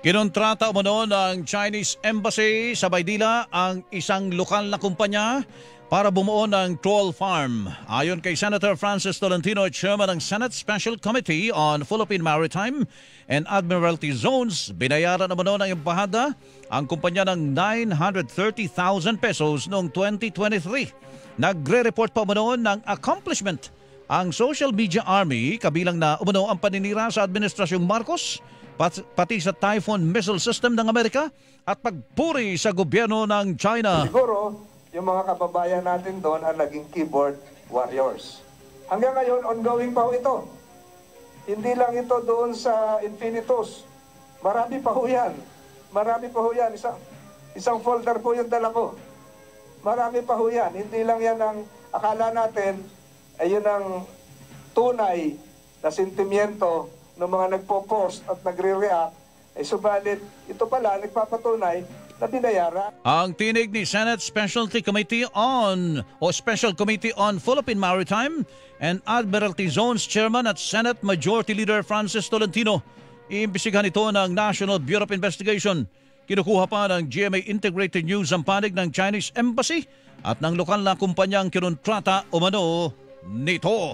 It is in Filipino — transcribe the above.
Kinontrata umano ng Chinese Embassy sa Maynila ang isang lokal na kumpanya para bumuo ng troll farm. Ayon kay Senator Francis Tolentino, Chairman ng Senate Special Committee on Philippine Maritime and Admiralty Zones, binayaran umano ng embahada ang kumpanya ng 930,000 pesos noong 2023. Nagre-report pa umano ng accomplishment ang social media army, kabilang na umano ang paninira sa Administrasyong Marcos, pati sa Typhoon missile system ng Amerika at pagpuri sa gobyerno ng China. Siguro, yung mga kababayan natin doon ang naging keyboard warriors. Hanggang ngayon, ongoing pa ho ito. Hindi lang ito doon sa Infinitus. Marami pa ho yan. Marami pa ho yan. Isang folder po yung dala ko. Marami pa ho yan. Hindi lang yan ang akala natin ay yun ang tunay na sentimiento ng mga nagpo-post at nagre-react, ay subalit ito pala nagpapatunay na binayaran. Ang tinig ni Senate Special Committee on Philippine Maritime and Admiralty Zones Chairman at Senate Majority Leader Francis Tolentino. Iimbestigahan ito ng National Bureau of Investigation. Kinukuha pa ng GMA Integrated News ang panig ng Chinese Embassy at ng lokal na kumpanyang kinontrata umano nito.